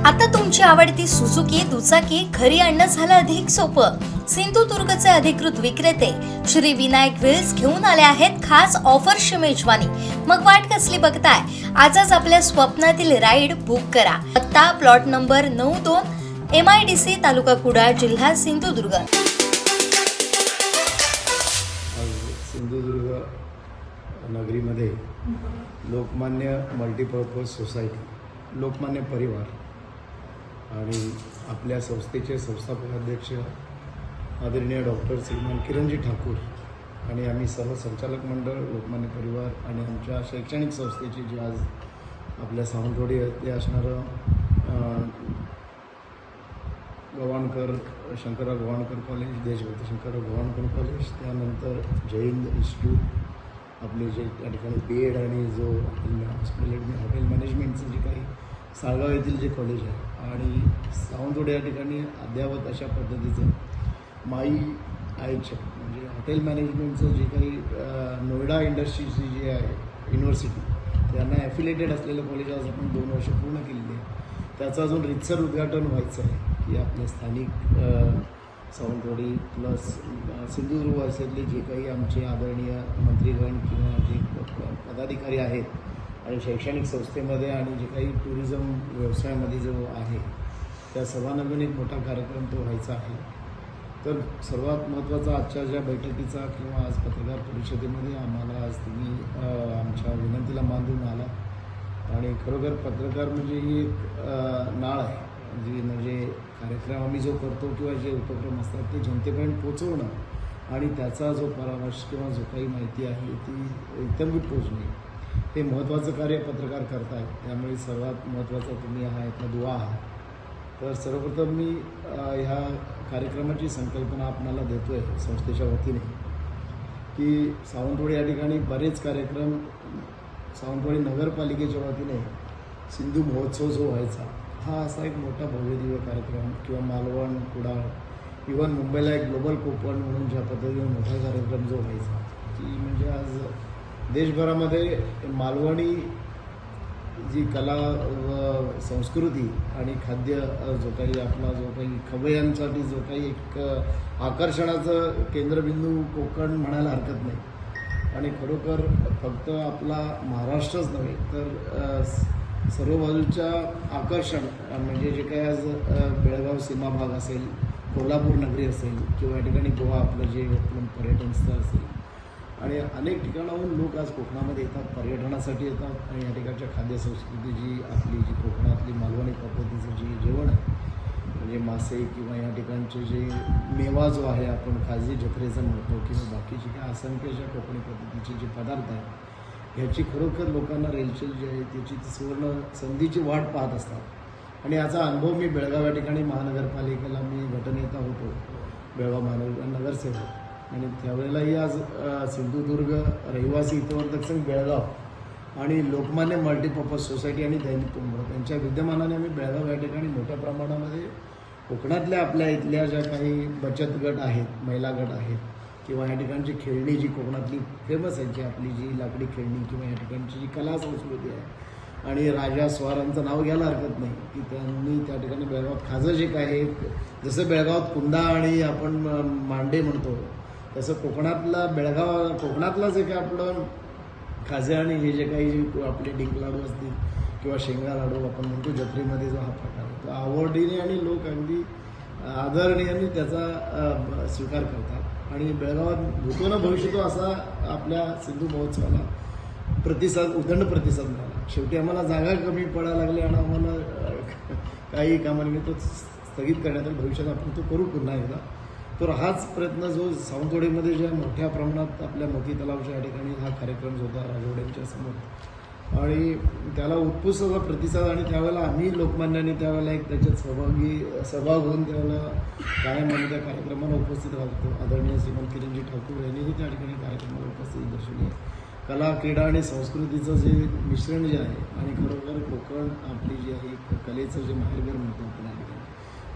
आता तुमची आवडती सुझुकी दुचाकी घरी आणणं झालं अधिक सोपं। सिंधुदुर्गचे अधिकृत विक्रेते श्री विनायक व्हील्स घेऊन आले आहेत खास ऑफरची मेजवानी। मग वाट कसली बघताय, आजच आपल्या स्वप्नातील राईड बुक करा। पत्ता प्लॉट नंबर 92 MIDC तालुका कुडाळ जिल्हा सिंधुदुर्ग। सिंधुदुर्ग नगरीमध्ये लोकमान्य मल्टीपर्पज सोसायटी, लोकमान्य परिवार आणि आपल्या संस्थेचे संस्थापक अध्यक्ष आदरणीय डॉक्टर श्रीमान किरणजी ठाकूर आणि आम्ही सर्व संचालक मंडळ लोकमान्य परिवार आणि आमच्या शैक्षणिक संस्थेची जी आज आपल्या सावंतवाडी येथे असणारं गव्हाणकर शंकरराव गव्हाणकर कॉलेज, देशभक्त शंकरराव गव्हाणकर कॉलेज, त्यानंतर जैन इन्स्टिट्यूट, आपले जे त्या ठिकाणी BEd आणि जो हॉटेल मॅनेजमेंटचं जे काही साळगाव येथील जे कॉलेज आहे आणि सावंतवाडी या ठिकाणी अद्यावत अशा पद्धतीचं माई आयच्या म्हणजे हॉटेल मॅनेजमेंटचं जे काही नोएडा इंडस्ट्रीची जी आहे युनिव्हर्सिटी, त्यांना ॲफिलेटेड असलेलं कॉलेज आज आपण 2 वर्ष पूर्ण केलेली आहे। त्याचं अजून रितसर उद्घाटन व्हायचं आहे की आपले स्थानिक सावंतवाडी प्लस सिंधुदुर्ग वासियातले जे काही आमचे आदरणीय मंत्रीगण किंवा जे पदाधिकारी आहेत आणि शैक्षणिक संस्थेमध्ये आणि जे काही टुरिझम व्यवसायामध्ये जो आहे त्या सर्वांना मिळून एक मोठा कार्यक्रम तो व्हायचा आहे। तर सर्वात महत्त्वाचा आजच्या ज्या बैठकीचा किंवा आज पत्रकार परिषदेमध्ये आम्हाला आज तुम्ही आमच्या विनंतीला मान देऊन आला आणि खरोखर पत्रकार म्हणजे ही एक नाळ आहे जी म्हणजे कार्यक्रम आम्ही जो करतो किंवा जे उपक्रम असतात ते जनतेपर्यंत पोचवणं आणि त्याचा जो परामर्श किंवा जो काही माहिती आहे ती इत्थंभूत पोचणे हे महत्त्वाचं कार्य पत्रकार करतायत। त्यामुळे सर्वात महत्त्वाचा तुम्ही हा इथला दुवा आहात। तर सर्वप्रथम मी ह्या कार्यक्रमाची संकल्पना आपणाला देतो आहे संस्थेच्या वतीने की सावंतवाडी या ठिकाणी बरेच कार्यक्रम सावंतवाडी नगरपालिकेच्या वतीने सिंधू महोत्सव जो व्हायचा हा असा एक मोठा भव्यदिव्य कार्यक्रम किंवा मालवण कुडाळ इव्हन मुंबईला एक ग्लोबल कोकण म्हणून ज्या पद्धतीने मोठा कार्यक्रम जो व्हायचा की म्हणजे आज देशभरामध्ये मालवणी जी कला व संस्कृती आणि खाद्य जो काही आपला जो काही खवय्यांसाठी जो काही एक आकर्षणाचं केंद्रबिंदू कोकण म्हणायला हरकत नाही आणि खरोखर फक्त आपला महाराष्ट्रच नव्हे तर सर्व बाजूच्या आकर्षण म्हणजे जे काही आज बेळगाव सीमा भाग असेल, कोल्हापूर नगरी असेल किंवा या ठिकाणी गोवा आपलं जे पर्यटन स्थळ असेल आणि अनेक ठिकाणाहून लोक आज कोकणामध्ये येतात, पर्यटनासाठी येतात आणि या ठिकाणच्या खाद्यसंस्कृती जी आपली जी कोकणातली मालवणी पद्धतीचं जी जेवण आहे म्हणजे मासे किंवा या ठिकाणचे जे मेवा जो आहे आपण खाजी जत्रेचं म्हणतो किंवा बाकीचे काही असंख्य ज्या कोकणी पद्धतीचे जे पदार्थ आहेत ह्याची खरोखर लोकांना रेलचेल जी आहे त्याची सुवर्ण संधीची वाट पाहत असतात आणि याचा अनुभव मी बेळगाव या ठिकाणी महानगरपालिकेला मी गटनेता होतो, बेळगाव महानगर नगरसेवक आणि त्यावेळेलाही आज सिंधुदुर्ग रहिवासी हितवर्धक संघ बेळगाव आणि लोकमान्य मल्टीपर्पज सोसायटी आणि दैनिक कुंभ यांच्या विद्यमानाने आम्ही बेळगाव या ठिकाणी मोठ्या प्रमाणामध्ये कोकणातल्या आपल्या इथल्या ज्या काही बचत गट आहेत, महिला गट आहेत किंवा या ठिकाणची खेळणी जी कोकणातली फेमस आहे जी आपली जी लाकडी खेळणी किंवा या ठिकाणची जी कला संस्कृती आहे आणि राजा स्वारांचं नाव घ्यायला हरकत नाही की त्यांनी त्या ठिकाणी बेळगावात खाजं जे काय जसं बेळगावात कुंदा आणि आपण मांडे म्हणतो तसं कोकणातला जे काय आपलं खाजे आणि हे जे काही आपले डिंक लाडू असतील किंवा शेंगा लाडू आपण म्हणतो जत्रेमध्ये जो हा प्रकार आहे तो आवडीने आणि लोक अगदी आदरणीयाने त्याचा स्वीकार करतात आणि बेळगावात भूतो न भविष्यतो असा आपल्या सिंधू महोत्सवाला उदंड प्रतिसाद मिळाला। शेवटी आम्हाला जागा कमी पडायला लागली आणि आम्हाला काही कामानिमित्त स्थगित करण्यात आलं। भविष्यात आपण तो करू पुन्हा एकदा। तर हाच प्रयत्न जो सावंतवाडीमध्ये ज्या मोठ्या प्रमाणात आपल्या मोती तलावच्या या ठिकाणी हा कार्यक्रम जो होता राजवाड्यांच्या समोर आणि त्याला उत्कृष्ट असा प्रतिसाद आणि त्यावेळेला आम्ही लोकमान्यांनी त्यावेळेला एक त्याच्यात सहभाग होऊन त्यावेळेला कायम आम्ही त्या कार्यक्रमाला उपस्थित राहतो। आदरणीय श्रीमान किरणजी ठाकूर यांनीही त्या ठिकाणी कार्यक्रमाला उपस्थिती दर्शवली आहे। कला, क्रीडा आणि संस्कृतीचं जे मिश्रण जे आहे आणि खरोखर कोकण आपली जी आहे कलेचं जे माहेरघर म्हणतो आपण या ठिकाणी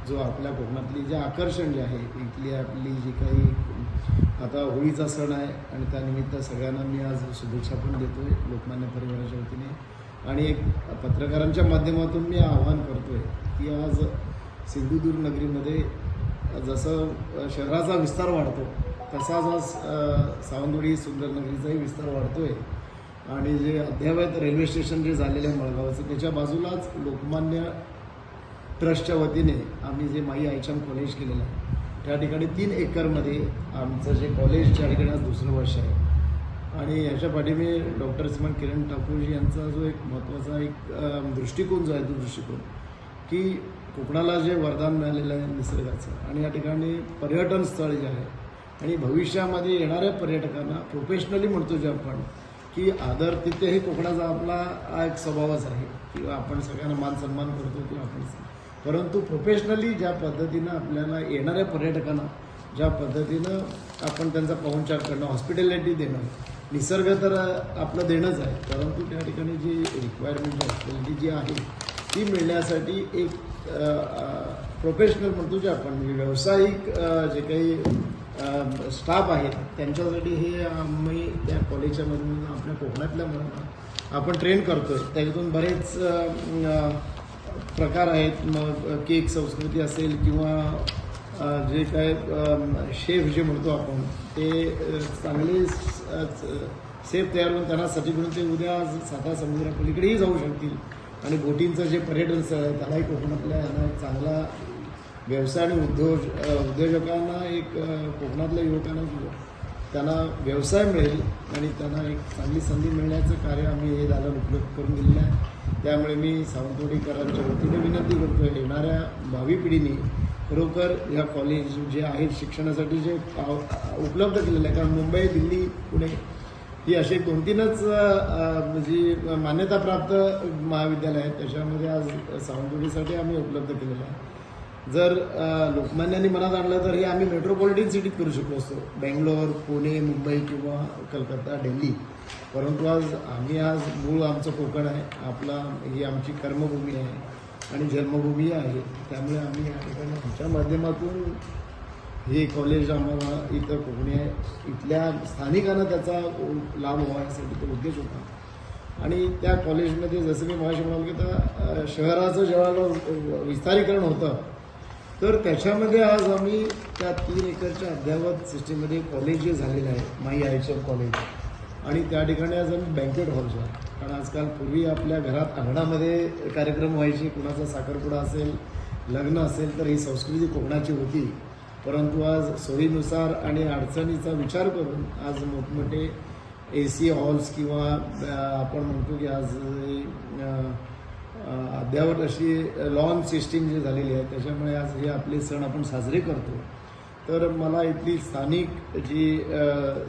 जो आपल्या कोकणातली जे आकर्षण जे आहे इथली आपली जी काही आता होळीचा सण आहे आणि त्यानिमित्त सगळ्यांना मी आज शुभेच्छा पण देतो आहे लोकमान्य परिवाराच्या वतीने आणि एक पत्रकारांच्या माध्यमातून मी आवाहन करतो आहे की सिंधुदुर्ग नगरीमध्ये जसं शहराचा विस्तार वाढतो तसाच आज सावंतवाडी सुंदरनगरीचाही विस्तार वाढतो आहे. आणि जे अद्ययावत रेल्वे स्टेशन जे झालेलं आहे मळगावचं, त्याच्या बाजूलाच लोकमान्य ट्रस्टच्या वतीने आम्ही जे माई आयचम कॉलेज केलेलं आहे, त्या ठिकाणी 3 एकरमध्ये आमचं जे कॉलेज त्या ठिकाणी आज दुसरं वर्ष आहे. आणि याच्या पाठीमागे डॉक्टर श्रीमान किरण ठाकूरजी यांचा जो एक महत्त्वाचा एक दृष्टिकोन जो आहे, तो दृष्टिकोन की कोकणाला जे वरदान मिळालेलं आहे निसर्गाचं, आणि या ठिकाणी पर्यटन स्थळ जे आहे आणि भविष्यामध्ये येणाऱ्या पर्यटकांना प्रोफेशनली म्हणतो जे आपण की आदर तिथे हे कोकणाचा आपला हा एक स्वभावच आहे किंवा आपण सगळ्यांना मान सन्मान करतो किंवा आपण, परंतु प्रोफेशनली ज्या पद्धतीनं आपल्याला येणाऱ्या पर्यटकांना ज्या पद्धतीनं आपण त्यांचा पाहुणचार करणं, हॉस्पिटॅलिटी देणं, निसर्ग तर आपलं देणंच आहे, परंतु त्या ठिकाणी जी रिक्वायरमेंट हॉस्पिटॅलिटी जी आहे ती मिळण्यासाठी एक प्रोफेशनल म्हणतो जे आपण व्यावसायिक जे काही स्टाफ आहे त्यांच्यासाठी हे आम्ही त्या कॉलेजच्या मधून आपल्या कोकणातल्या मुलांना आपण ट्रेन करतो आहे. त्याच्यातून बरेच प्रकार आहेत, मग केक संस्कृती असेल किंवा जे काय शेफ जे म्हणतो आपण ते चांगले शेफ तयार होऊन त्यांना सर्टिफिकेट ते उद्या साता समुद्रापलीकडेही जाऊ शकतील. आणि बोटींचं जे पर्यटन स्थळ आहे त्यालाही कोकणातल्या यांना एक चांगला व्यवसाय आणि उद्योजकांना एक कोकणातल्या युवकांना त्यांना व्यवसाय मिळेल आणि त्यांना एक चांगली संधी मिळण्याचं कार्य आम्ही हे दालन उपलब्ध करून दिलेलं आहे. त्यामुळे मी सावंतवाडीकरांच्या वतीने विनंती करतो आहे, येणाऱ्या भावी पिढीने खरोखर या कॉलेज जे आहेत शिक्षणासाठी जे उपलब्ध केलेलं आहे, कारण मुंबई, दिल्ली, पुणे ही अशी 2-3च जी मान्यताप्राप्त महाविद्यालय आहेत, त्याच्यामध्ये आज सावंतवाडीसाठी आम्ही उपलब्ध केलेलं आहे. जर लोकमान्यांनी मनात आणलं तर हे आम्ही मेट्रोपॉलिटन सिटीत करू शकलो असतो, बेंगलोर, पुणे, मुंबई किंवा कलकत्ता, दिल्ली, परंतु आज मूळ आमचं कोकण आहे, आपला ही आमची कर्मभूमी आहे आणि जन्मभूमी आहे. त्यामुळे आम्ही या ठिकाणी आमच्या माध्यमातून हे कॉलेज आम्हाला इथं कोकणी आहे, इथल्या स्थानिकांना त्याचा लाभ व्हावा यासाठी तो उद्देश होता. आणि त्या कॉलेजमध्ये जसं मी मगाशी म्हणाल की त्या शहराचं जेव्हा विस्तारीकरण होतं तर त्याच्यामध्ये आज आम्ही त्या 3 एकरच्या अद्ययावत सिस्टीममध्ये कॉलेज जे झालेलं आहे माई आयचम कॉलेज, आणि त्या ठिकाणी आज आम्ही बँकेट हॉलचं आहे. कारण आजकाल पूर्वी आपल्या घरात अंगणामध्ये कार्यक्रम व्हायचे, कुणाचा साखरपुडा असेल, लग्न असेल तर ही संस्कृती कोकणाची होती, परंतु आज सोयीनुसार आणि अडचणीचा विचार करून आज मोठमोठे AC हॉल्स किंवा आपण म्हणतो की आज अद्यावत अशी लॉन सिस्टीम जी झालेली आहे, त्याच्यामुळे आज हे आपले सण आपण साजरे करतो. तर मला इथली स्थानिक जी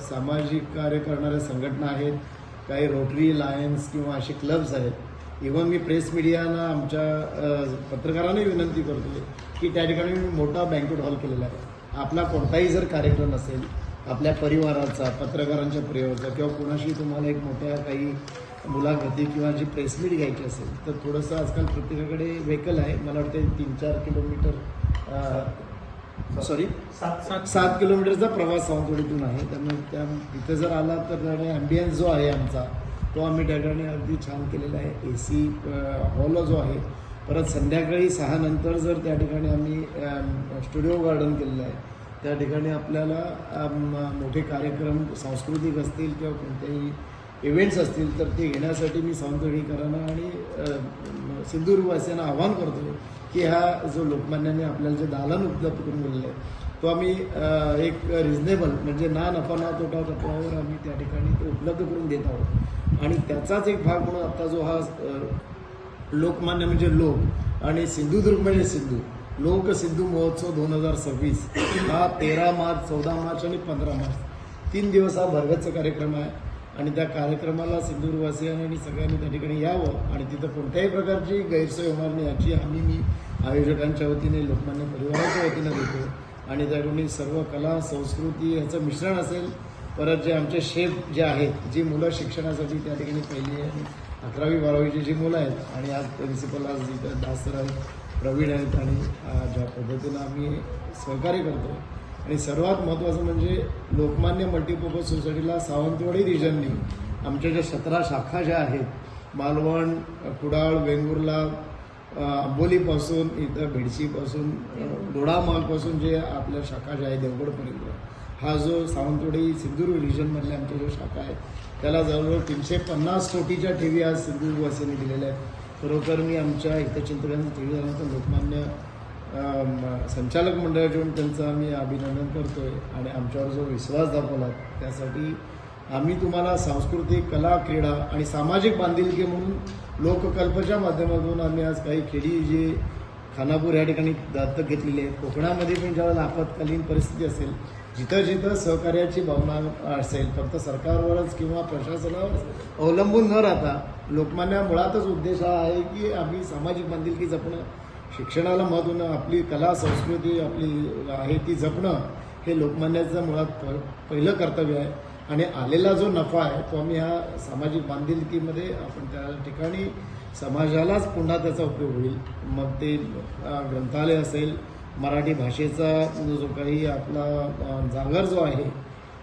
सामाजिक कार्य करणाऱ्या संघटना आहेत, काही रोटरी, लायन्स किंवा असे क्लब्स आहेत, इव्हन मी प्रेस मीडियाना आमच्या पत्रकारांनाही विनंती करतो की त्या ठिकाणी मी मोठा बँकेट हॉल केलेला आहे. आपला कोणताही जर कार्यक्रम असेल, आपल्या परिवाराचा, पत्रकारांच्या परिवाराचा किंवा कोणाशी तुम्हाला एक मोठ्या काही मुलाखती किंवा जी प्रेस मीट घ्यायची असेल तर थोडंसं आजकाल प्रत्येकाकडे व्हेकल आहे, मला वाटतं 3-4 किलोमीटर 7 किलोमीटरचा प्रवास सावंतवाडीतून आहे. त्यामुळे तिथे जर आला तर ॲम्बियन्स जो आहे आमचा तो आम्ही त्या ठिकाणी अगदी छान केलेला आहे. AC हॉल जो आहे, परत संध्याकाळी 6 नंतर जर त्या ठिकाणी आम्ही स्टुडिओ गार्डन केलेलं आहे, त्या ठिकाणी आपल्याला मोठे कार्यक्रम सांस्कृतिक असतील किंवा कोणतेही इव्हेंट्स असतील तर ते घेण्यासाठी मी सावंतवाडीकरांना आणि सिंधुदुर्गवासियांना आवाहन करतो की हा जो लोकमान्याने आपल्याला जे दालन उपलब्ध करून दिलेलं आहे तो आम्ही एक रिझनेबल म्हणजे ना नफा ना तोटा तत्वावर आम्ही त्या ठिकाणी तो उपलब्ध करून देत आहोत. आणि त्याचाच एक भाग म्हणून आता जो हा लोकमान्य म्हणजे लोक आणि सिंधुदुर्ग म्हणजे सिंधू लोक सिंधू महोत्सव 2026 हा 13 मार्च, 14 मार्च आणि 15 मार्च 3 दिवस हा भरगच्च कार्यक्रम आहे. आणि त्या कार्यक्रमाला सिंधुदुर्गवासियांनी आणि सगळ्यांनी त्या ठिकाणी यावं आणि तिथं कोणत्याही प्रकारची गैरसोय होणार नाही याची हमी मी आयोजकांच्या वतीने, लोकमान्य परिवाराच्या वतीनं देतो. आणि त्या ठिकाणी सर्व कला, संस्कृती याचं मिश्रण असेल. परत जे आमचे शेफ जे आहेत, जी मुलं शिक्षणासाठी त्या ठिकाणी पहिली आणि 11वी 12वीची जी मुलं आहेत आणि आज प्रिन्सिपल आज इथं दासर आहेत, प्रवीण आहेत आणि ज्या पद्धतीनं आम्ही सहकार्य करतो. आणि सर्वात महत्त्वाचं म्हणजे लोकमान्य मल्टीपर्पज सोसायटीला सावंतवाडी रिजननी आमच्या ज्या 17 शाखा ज्या आहेत, मालवण, कुडाळ, वेंगुर्ला, आंबोलीपासून इथं बेडशीपासून दोडामाळपासून जे आपल्या शाखा ज्या आहे देवगडपर्यंत हा जो सावंतवाडी सिंधुदुर्ग रिजनमधल्या आमच्या जो शाखा आहे त्याला जवळजवळ 350 कोटीच्या ठेवी आज सिंधुदुर्गवासियांनी दिलेल्या आहेत. खरोखर मी आमच्या हितचिंतकांच्या ठेवी झाल्यानंतर लोकमान्य संचालक मंडळाकडून त्यांचं आम्ही अभिनंदन करतोय आणि आमच्यावर जो विश्वास दाखवला त्यासाठी आम्ही तुम्हाला सांस्कृतिक कला क्रीडा आणि सामाजिक बांधिलकी म्हणून लोककल्पच्या माध्यमातून आम्ही आज काही खेडी जी खानापूर या ठिकाणी दत्तक घेतलेली आहेत. कोकणामध्ये पण ज्यावेळेला आपत्कालीन परिस्थिती असेल जिथं जिथं सहकार्याची भावना असेल फक्त सरकारवरच किंवा प्रशासनावरच अवलंबून न राहता लोकमान्य मुळातच उद्देश हा आहे की आम्ही सामाजिक बांधिलकी जपणं, शिक्षणाला महत्त्व देणं, आपली कला संस्कृती आपली आहे ती जपणं हे लोकमान्याचं मुळात पहिलं कर्तव्य आहे. आणि आलेला जो नफा आहे तो आम्ही ह्या सामाजिक बांधिलकीमध्ये आपण त्या ठिकाणी समाजालाच पुन्हा त्याचा उपयोग होईल. मग ते ग्रंथालय असेल, मराठी भाषेचा जो काही आपला जागर जो आहे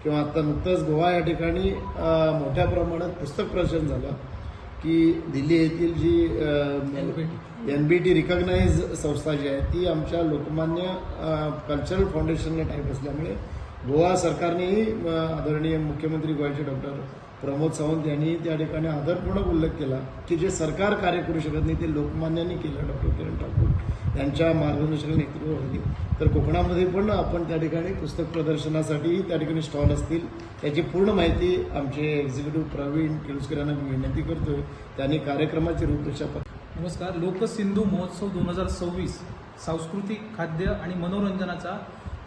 किंवा आता नुकतंच गोवा या ठिकाणी मोठ्या प्रमाणात पुस्तक प्रदर्शन झालं की दिल्ली येथील जी NBT रिकॉग्नाइज संस्था जी आहे ती आमच्या लोकमान्य कल्चरल फाउंडेशनने टाईप असल्यामुळे गोवा सरकारनेही आदरणीय मुख्यमंत्री गोव्याचे डॉक्टर प्रमोद सावंत यांनी त्या ठिकाणी आदरपूर्वक उल्लेख केला की जे सरकार कार्य करू शकत नाही ते लोकमान्यांनी केलं. डॉक्टर किरण ठाकूर यांच्या मार्गदर्शक नेतृत्वाखाली तर कोकणामध्ये पण आपण त्या ठिकाणी पुस्तक प्रदर्शनासाठी त्या ठिकाणी स्टॉल असतील त्याची पूर्ण माहिती आमचे एक्झिक्युटिव्ह प्रवीण केळुसकर यांना मी विनंती करतोय त्यांनी कार्यक्रमाची रूपरेषा. नमस्कार. लोकसिंधू महोत्सव 2026 सांस्कृतिक, खाद्य आणि मनोरंजनाचा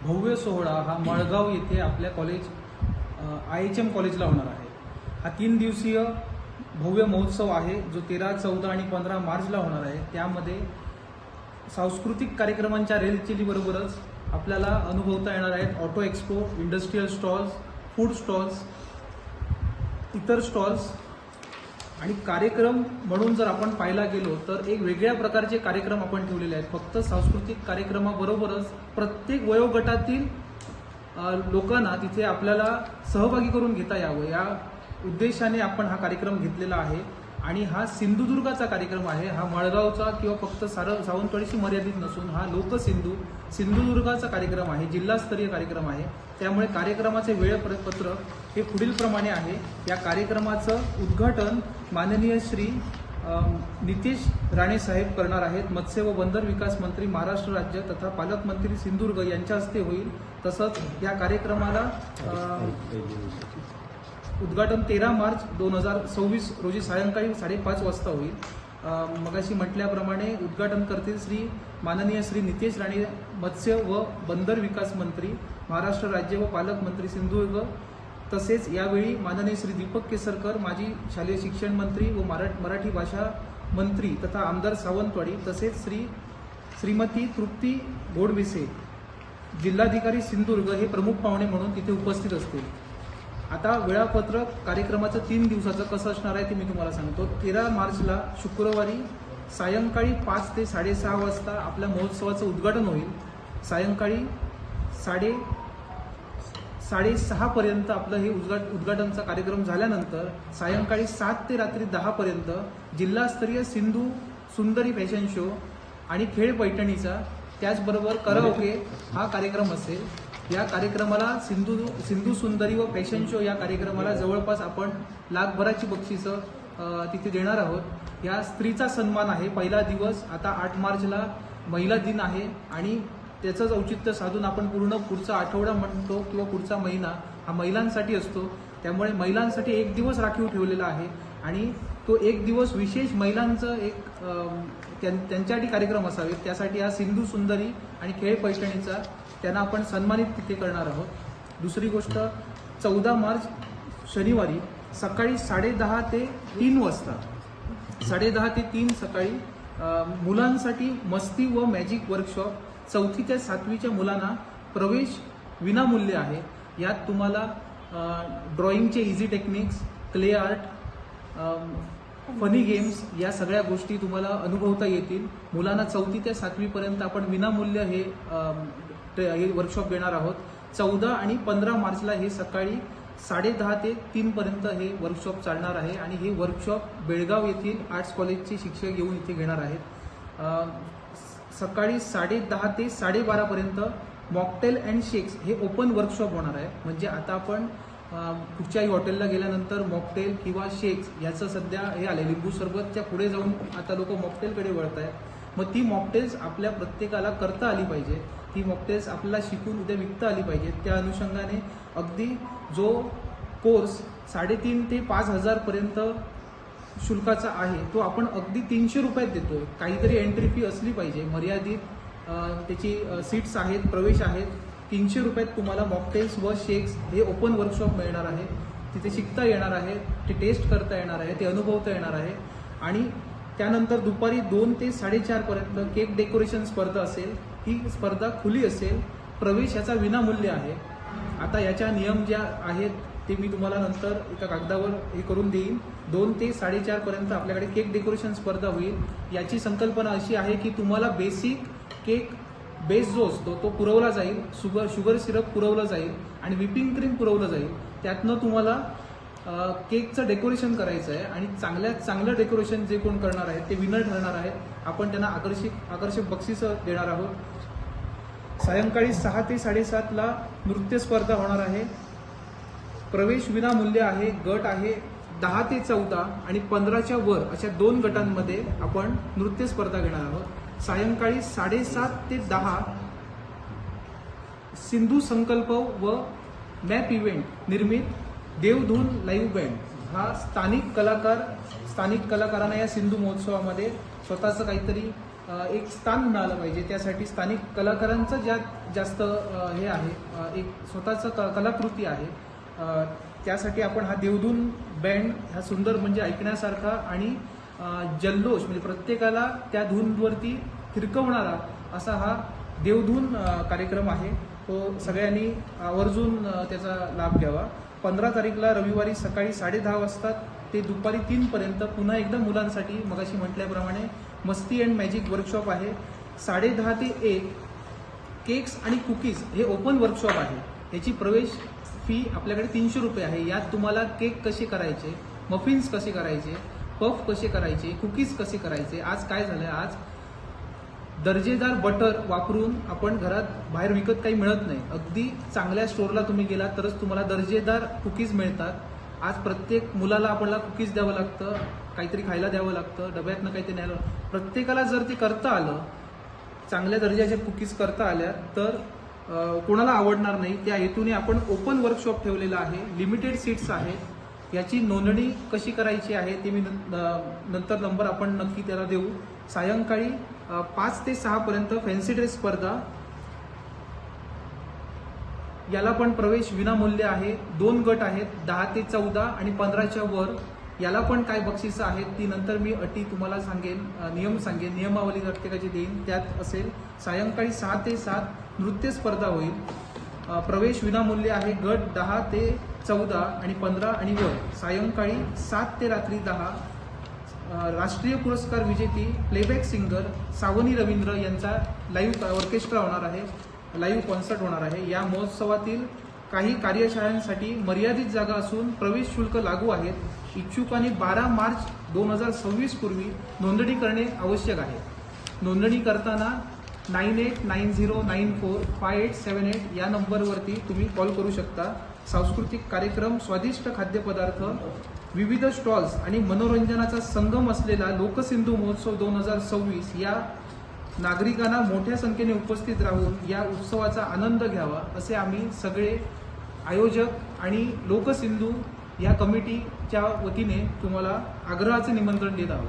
भव्य सोहळा हा मळगाव येथे आपल्या कॉलेज IHM कॉलेजला होणार आहे. हा 3 दिवसीय भव्य महोत्सव आहे जो 13, 14 आणि 15 मार्चला होणार आहे. त्यामध्ये सांस्कृतिक कार्यक्रमांच्या रेलचेलीबरोबरच आपल्याला अनुभवता येणार आहेत auto expo, industrial stalls, food stalls, इतर स्टॉल्स आणि कार्यक्रम म्हणून जर आपण पाहायला गेलो तर एक वेगळ्या प्रकारचे कार्यक्रम आपण ठेवलेले आहेत. फक्त सांस्कृतिक कार्यक्रमाबरोबरच प्रत्येक वयोगटातील लोकांना तिथे आपल्याला सहभागी करून घेता यावं या उद्देशाने आपण हा कार्यक्रम घेतलेला आहे. आणि हा सिंधुदुर्गाचा कार्यक्रम आहे. हा मळगावचा किंवा फक्त सावंतवाडीशी मर्यादित नसून हा सिंधुदुर्गाचा कार्यक्रम आहे, जिल्हास्तरीय कार्यक्रम आहे. त्यामुळे कार्यक्रमाचे वेळापत्रक हे पुढील प्रमाणे आहे. या कार्यक्रमाचं उद्घाटन माननीय श्री नितेश राणे साहेब करणार आहेत. मत्स्य व बंदर विकास मंत्री महाराष्ट्र राज्य तथा पालकमंत्री सिंधुदुर्ग यांच्या हस्ते होईल. तसंच या कार्यक्रमाला उद्घाटन 13 मार्च 2026 रोजी सायंकाळी 5:30 वाजता होईल. मगाशी म्हटल्याप्रमाणे उद्घाटन करतील माननीय श्री नितेश राणे, मत्स्य व बंदर विकास मंत्री महाराष्ट्र राज्य व पालकमंत्री सिंधुदुर्ग. तसेच यावेळी माननीय श्री दीपक केसरकर, माजी शालेय शिक्षण मंत्री व मराठी भाषा मंत्री तथा आमदार सावंतवाडी, तसेच श्रीमती तृप्ती गोडविसे, जिल्हाधिकारी सिंधुदुर्ग हे प्रमुख पाहुणे म्हणून तिथे उपस्थित असतील. आता वेळापत्रक कार्यक्रमाचं 3 दिवसाचं कसं असणार आहे ते मी तुम्हाला सांगतो. 13 मार्चला शुक्रवारी सायंकाळी 5 ते 6:30 वाजता आपल्या महोत्सवाचं उद्घाटन होईल. सायंकाळी 6:30 पर्यंत आपलं हे उद्घाटनचा कार्यक्रम झाल्यानंतर सायंकाळी 7 ते रात्री 10 पर्यंत जिल्हास्तरीय सिंधू सुंदरी फॅशन शो आणि खेळ पैठणीचा, त्याचबरोबर कराओके हा कार्यक्रम असेल. या कार्यक्रमाला सिंधू सुंदरी व फॅशन शो या कार्यक्रमाला जवळपास आपण लाखभराची बक्षिसं तिथे देणार आहोत. या स्त्रीचा सन्मान आहे. पहिला दिवस आता 8 मार्चला महिला दिन आहे आणि त्याचंच औचित्य साधून आपण पूर्ण पुढचा आठवडा म्हणतो किंवा पुढचा महिना हा महिलांसाठी असतो. त्यामुळे महिलांसाठी 1 दिवस राखीव ठेवलेला आहे आणि तो 1 दिवस विशेष महिलांचं एक त्यांच्यासाठी कार्यक्रम असावेत. त्यासाठी हा सिंधू सुंदरी आणि खेळ पैठणीचा त्यांना आपण सन्मानित तिथे करणार आहोत. दुसरी गोष्ट 14 मार्च शनिवारी सकाळी 10:30 ते 3 वाजता 10:30 ते 3 सकाळी मुलांसाठी मस्ती व मॅजिक वर्कशॉप. 4थी ते 7वीच्या मुलांना प्रवेश विनामूल्य आहे. यात तुम्हाला ड्रॉइंगचे easy techniques, clay art, funny games या सगळ्या गोष्टी तुम्हाला अनुभवता येतील. मुलांना 4थी ते 7वी पर्यंत आपण विनामूल्य हे वर्कशॉप देणार आहोत. 14 आणि 15 मार्चला हे सकाळी 10:30 ते 3 पर्यंत हे वर्कशॉप चालणार आहे आणि हे वर्कशॉप बेळगाव येथील आर्ट्स कॉलेजचे शिक्षक येऊन इथे घेणार आहेत. सकाळी 10:30 ते 12:30पर्यंत मॉकटेल अँड शेक्स हे ओपन वर्कशॉप होणार आहे. म्हणजे आता आपण कुठच्याही हॉटेलला गेल्यानंतर मॉकटेल किंवा शेक्स याचं सध्या हे आले, लिंबू सरबतच्या पुढे जाऊन आता लोक मॉकटेलकडे वळत आहेत. मग ती मॉकटेल्स आपल्या प्रत्येकाला करता आली पाहिजे, ती मॉकटेल्स आपल्याला शिकून उद्या विकता आली पाहिजे. त्या अनुषंगाने अगदी जो कोर्स 3,500 ते 5,000 पर्यंत शुल्काचा आहे तो आपण अगदी 300 रुपयात देतोय. काहीतरी एंट्री फी असली पाहिजे, मर्यादित त्याची सीट्स आहेत, प्रवेश आहेत. 300 रुपयात तुम्हाला मॉकटेल्स व शेक्स हे ओपन वर्कशॉप मिळणार आहे. तिथे शिकता येणार आहे, ते टेस्ट करता येणार आहे, ते अनुभवता येणार आहे. आणि त्यानंतर दुपारी 2 ते 4:30 पर्यंत केक डेकोरेशन स्पर्धा असेल. ही स्पर्धा खुली असेल, प्रवेश याचा विनामूल्य आहे. आता याच्या नियम ज्या आहेत ते मी तुम्हाला नंतर एका कागदावर हे करून देईन. 2 ते 4:30 पर्यंत आपल्याकडे केक डेकोरेशन स्पर्धा होईल. याची संकल्पना अशी आहे की तुम्हाला बेसिक केक बेस जो असतो तो पुरवला जाईल, शुगर सिरप पुरवलं जाईल आणि व्हिपिंग क्रीम पुरवलं जाईल. त्यातनं तुम्हाला केकचं डेकोरेशन करायचं आहे आणि चांगल्यात चांगलं डेकोरेशन जे कोण करणार आहेत ते विनर ठरणार आहेत. आपण त्यांना आकर्षक बक्षिसं देणार आहोत. सायंकाळी 6 ते 7:30ला नृत्य स्पर्धा होणार आहे. प्रवेश विनामूल्य आहे. गट आहे 10 ते 14 आणि 15च्या वर अशा 2 गटांमध्ये आपण नृत्य स्पर्धा घेणार आहोत. सायंकाळी 7:30 ते 10 सिंधू संकल्प व मॅप इव्हेंट निर्मित देवधून लाईव्ह बँड हा स्थानिक कलाकारांना या सिंधू महोत्सवामध्ये स्वतःचं काहीतरी एक स्थान मिळालं पाहिजे. त्यासाठी स्थानिक कलाकारांचं ज्यात जास्त हे आहे, एक स्वतःचं कलाकृती आहे. त्यासाठी आपण हा देवधून बँड हा सुंदर म्हणजे ऐकण्यासारखा आणि जल्लोष म्हणजे प्रत्येकाला त्या धूनवरती थिरकवणारा असा हा देवधून कार्यक्रम आहे. तो सगळ्यांनी आवर्जून त्याचा लाभ घ्यावा. 15 तारीखला रविवारी सकाळी 10:30 वाजता ते दुपारी 3 पर्यंत पुन्हा एकदा मुलांसाठी मगाशी म्हटल्याप्रमाणे मस्ती अँड मॅजिक वर्कशॉप आहे. 10:30 ते 1 केक्स आणि कुकीज हे ओपन वर्कशॉप आहे. याची प्रवेश फी आपल्याकडे 300 रुपये आहे. यात तुम्हाला केक कसे करायचे, मफिन्स कसे करायचे, पफ कसे करायचे, कुकीज कसे करायचे. आज काय झालंय, आज दर्जेदार बटर वापरून आपण घरात बाहेर विकत काही मिळत नाही. अगदी चांगल्या स्टोअरला तुम्ही गेलात तरच तुम्हाला दर्जेदार कुकीज मिळतात. आज प्रत्येक मुलाला आपल्याला कुकीज द्यावं लागतं, काहीतरी खायला द्यावं लागतं, डब्यातनं काहीतरी न्यायला. प्रत्येकाला जर ते करता आलं, चांगल्या दर्जाच्या कुकीज करता आल्या तर कोणाला आवडणार नाही. त्या हेतूने आपण ओपन वर्कशॉप ठेवलेला आहे. लिमिटेड सीट्स आहेत. याची नोंदणी कशी करायची आहे ते मी नंतर नंबर आपण नक्की त्याला देऊ. सायंकाळी 5 ते 6 पर्यंत फॅन्सी ड्रेस स्पर्धा, याला पण प्रवेश विनामूल्य आहे. 2 गट आहेत 10 ते 14 आणि 15च्या वर. याला पण काय बक्षिसं आहेत ती नंतर मी अटी तुम्हाला सांगेन, नियम सांगेन, नियमावली प्रत्येकाची देईन. त्यात असेल सायंकाळी 6 ते 7 नृत्य स्पर्धा होईल. प्रवेश विनामूल्य आहे. गट 10 ते 14 आणि 15 आणि वर. सायंकाळी 7 ते रात्री 10 राष्ट्रीय पुरस्कार विजेती प्लेबॅक सिंगर सावनी रवींद्र यांचा लाईव्ह ऑर्केस्ट्रा होणार आहे, लाईव्ह कॉन्सर्ट होणार आहे. या महोत्सवातील काही कार्यशाळांसाठी मर्यादित जागा असून प्रवेश शुल्क लागू आहेत. इच्छुकांनी 12 मार्च 2026 पूर्वी नोंदणी करणे आवश्यक आहे. नोंदणी करताना 9890945878 या नंबरवरती तुम्ही कॉल करू शकता. सांस्कृतिक कार्यक्रम, स्वादिष्ट खाद्यपदार्थ, विविध स्टॉल्स आणि मनोरंजनाचा संगम असलेला लोकसिंधू महोत्सव 2026 या नागरिकांना मोठ्या संख्येने उपस्थित राहून या उत्सवाचा आनंद घ्यावा असे आम्ही सगळे आयोजक आणि लोकसिंधू या कमिटीच्या वतीने तुम्हाला आग्रहाचे निमंत्रण देत आहोत.